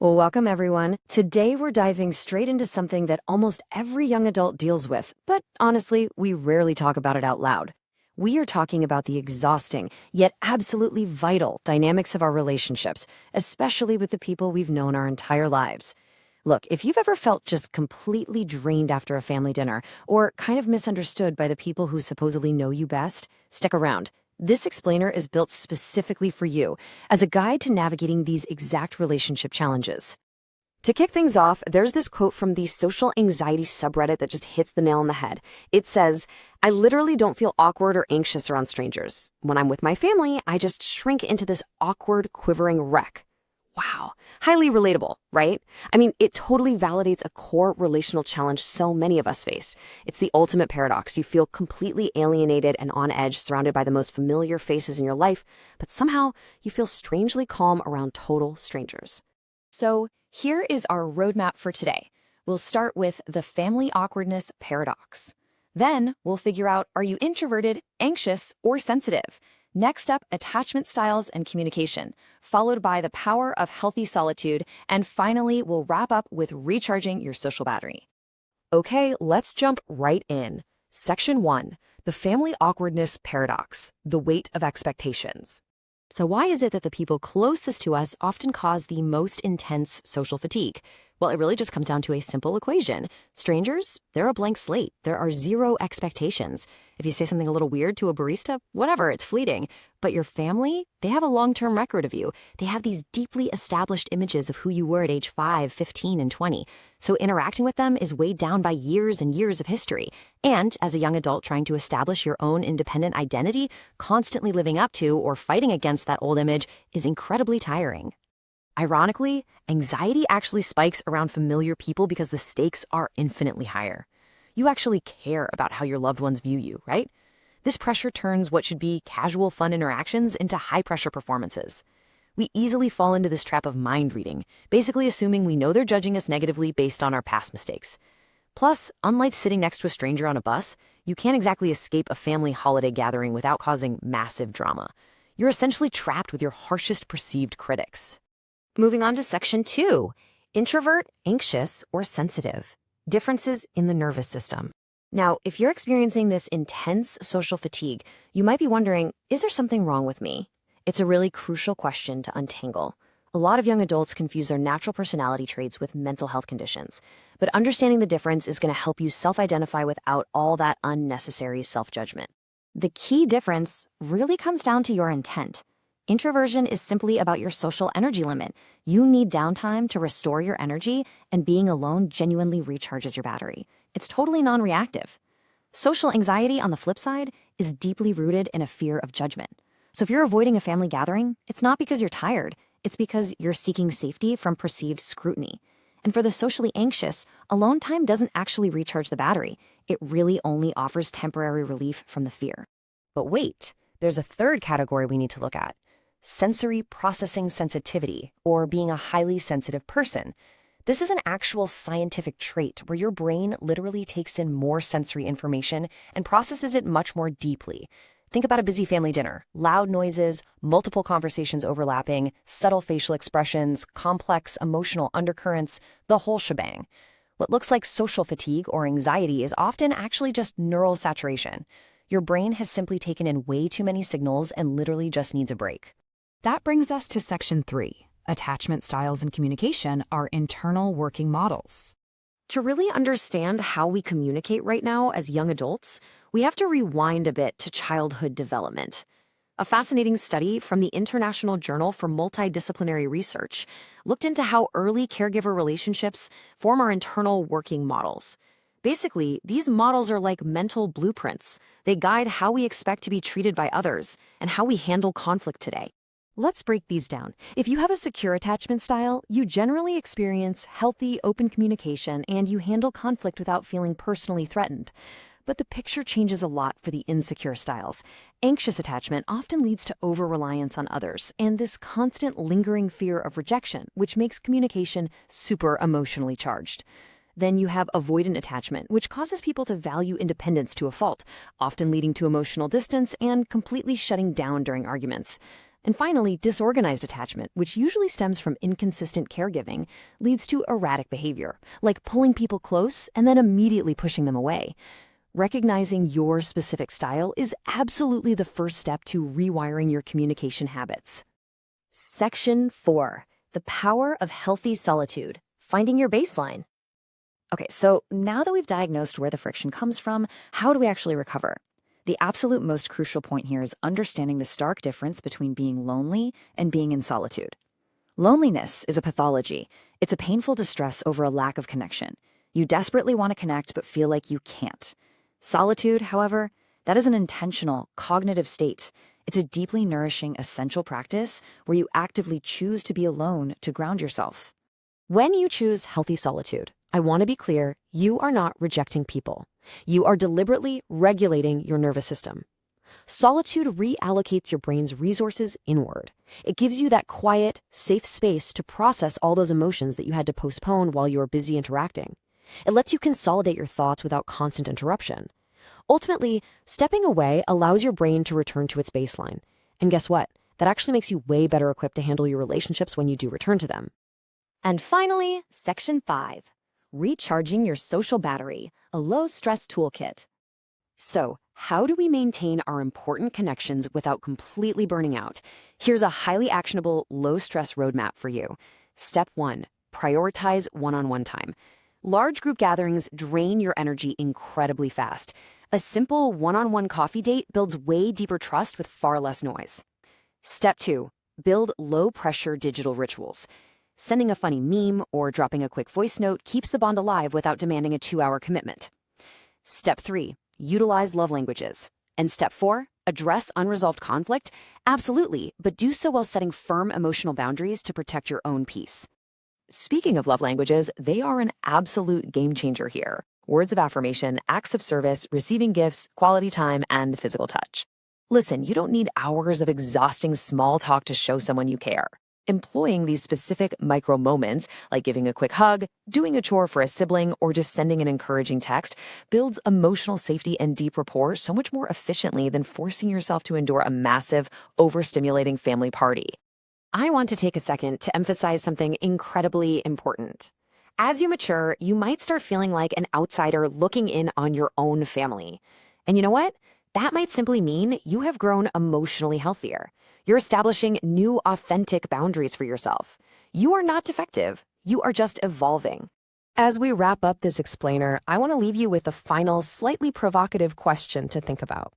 Well, welcome everyone. Today we're diving straight into something that almost every young adult deals with, but honestly, we rarely talk about it out loud. We are talking about the exhausting, yet absolutely vital dynamics of our relationships, especially with the people we've known our entire lives. Look, if you've ever felt just completely drained after a family dinner, or kind of misunderstood by the people who supposedly know you best, stick around. This explainer is built specifically for you as a guide to navigating these exact relationship challenges. To kick things off, there's this quote from the social anxiety subreddit that just hits the nail on the head. It says, "I literally don't feel awkward or anxious around strangers. When I'm with my family, I just shrink into this awkward, quivering wreck." Wow, highly relatable, right? I mean, it totally validates a core relational challenge so many of us face. It's the ultimate paradox. You feel completely alienated and on edge, surrounded by the most familiar faces in your life, but somehow you feel strangely calm around total strangers. So here is our roadmap for today. We'll start with the family awkwardness paradox. Then we'll figure out, are you introverted, anxious, or sensitive? Next up, attachment styles and communication, followed by the power of healthy solitude, and finally, we'll wrap up with recharging your social battery. Okay, let's jump right in. Section 1, the family awkwardness paradox, the weight of expectations. So why is it that the people closest to us often cause the most intense social fatigue? Well, it really just comes down to a simple equation. Strangers, they're a blank slate. There are zero expectations. If you say something a little weird to a barista, whatever, it's fleeting. But your family, they have a long-term record of you. They have these deeply established images of who you were at age 5, 15, and 20. So interacting with them is weighed down by years and years of history. And as a young adult trying to establish your own independent identity, constantly living up to or fighting against that old image is incredibly tiring. Ironically, anxiety actually spikes around familiar people because the stakes are infinitely higher. You actually care about how your loved ones view you, right? This pressure turns what should be casual fun interactions into high-pressure performances. We easily fall into this trap of mind reading, basically assuming we know they're judging us negatively based on our past mistakes. Plus, unlike sitting next to a stranger on a bus, you can't exactly escape a family holiday gathering without causing massive drama. You're essentially trapped with your harshest perceived critics. Moving on to section 2, introvert, anxious, or sensitive. Differences in the nervous system. Now, if you're experiencing this intense social fatigue, you might be wondering, is there something wrong with me? It's a really crucial question to untangle. A lot of young adults confuse their natural personality traits with mental health conditions, but understanding the difference is going to help you self-identify without all that unnecessary self-judgment. The key difference really comes down to your intent. Introversion is simply about your social energy limit. You need downtime to restore your energy, and being alone genuinely recharges your battery. It's totally non-reactive. Social anxiety, on the flip side, is deeply rooted in a fear of judgment. So if you're avoiding a family gathering, it's not because you're tired. It's because you're seeking safety from perceived scrutiny. And for the socially anxious, alone time doesn't actually recharge the battery. It really only offers temporary relief from the fear. But wait, there's a third category we need to look at. Sensory processing sensitivity, or being a highly sensitive person. This is an actual scientific trait where your brain literally takes in more sensory information and processes it much more deeply. Think about a busy family dinner, loud noises, multiple conversations overlapping, subtle facial expressions, complex emotional undercurrents, the whole shebang. What looks like social fatigue or anxiety is often actually just neural saturation. Your brain has simply taken in way too many signals and literally just needs a break. That brings us to section 3. Attachment styles and communication are internal working models. To really understand how we communicate right now as young adults, we have to rewind a bit to childhood development. A fascinating study from the International Journal for Multidisciplinary Research looked into how early caregiver relationships form our internal working models. Basically, these models are like mental blueprints. They guide how we expect to be treated by others and how we handle conflict today. Let's break these down. If you have a secure attachment style, you generally experience healthy, open communication and you handle conflict without feeling personally threatened. But the picture changes a lot for the insecure styles. Anxious attachment often leads to over-reliance on others and this constant lingering fear of rejection, which makes communication super emotionally charged. Then you have avoidant attachment, which causes people to value independence to a fault, often leading to emotional distance and completely shutting down during arguments. And finally, disorganized attachment, which usually stems from inconsistent caregiving, leads to erratic behavior, like pulling people close and then immediately pushing them away. Recognizing your specific style is absolutely the first step to rewiring your communication habits. Section 4. The power of healthy solitude. Finding your baseline. Okay, so now that we've diagnosed where the friction comes from, how do we actually recover? The absolute most crucial point here is understanding the stark difference between being lonely and being in solitude. Loneliness is a pathology. It's a painful distress over a lack of connection. You desperately want to connect but feel like you can't. Solitude, however, that is an intentional, cognitive state. It's a deeply nourishing, essential practice where you actively choose to be alone to ground yourself. When you choose healthy solitude, I want to be clear, you are not rejecting people. You are deliberately regulating your nervous system. Solitude reallocates your brain's resources inward. It gives you that quiet, safe space to process all those emotions that you had to postpone while you were busy interacting. It lets you consolidate your thoughts without constant interruption. Ultimately, stepping away allows your brain to return to its baseline. And guess what? That actually makes you way better equipped to handle your relationships when you do return to them. And finally, Section 5. Recharging your social battery, a low-stress toolkit. So, how do we maintain our important connections without completely burning out? Here's a highly actionable, low-stress roadmap for you. Step 1. Prioritize one-on-one time. Large group gatherings drain your energy incredibly fast. A simple one-on-one coffee date builds way deeper trust with far less noise. Step 2. Build low-pressure digital rituals. Sending a funny meme or dropping a quick voice note keeps the bond alive without demanding a 2-hour commitment. Step 3. Utilize love languages. And step 4. Address unresolved conflict? Absolutely, but do so while setting firm emotional boundaries to protect your own peace. Speaking of love languages, they are an absolute game changer here. Words of affirmation, acts of service, receiving gifts, quality time, and physical touch. Listen, you don't need hours of exhausting small talk to show someone you care. Employing these specific micro moments, like giving a quick hug, doing a chore for a sibling, or just sending an encouraging text, builds emotional safety and deep rapport so much more efficiently than forcing yourself to endure a massive, overstimulating family party. I want to take a second to emphasize something incredibly important. As you mature, you might start feeling like an outsider looking in on your own family. And you know what? That might simply mean you have grown emotionally healthier. You're establishing new, authentic boundaries for yourself. You are not defective. You are just evolving. As we wrap up this explainer, I want to leave you with a final, slightly provocative question to think about.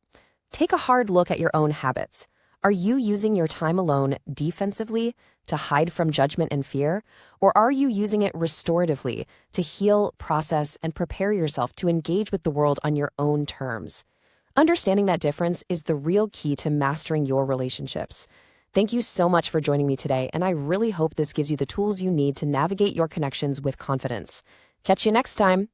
Take a hard look at your own habits. Are you using your time alone defensively to hide from judgment and fear? Or are you using it restoratively to heal, process, and prepare yourself to engage with the world on your own terms? Understanding that difference is the real key to mastering your relationships. Thank you so much for joining me today, and I really hope this gives you the tools you need to navigate your connections with confidence. Catch you next time.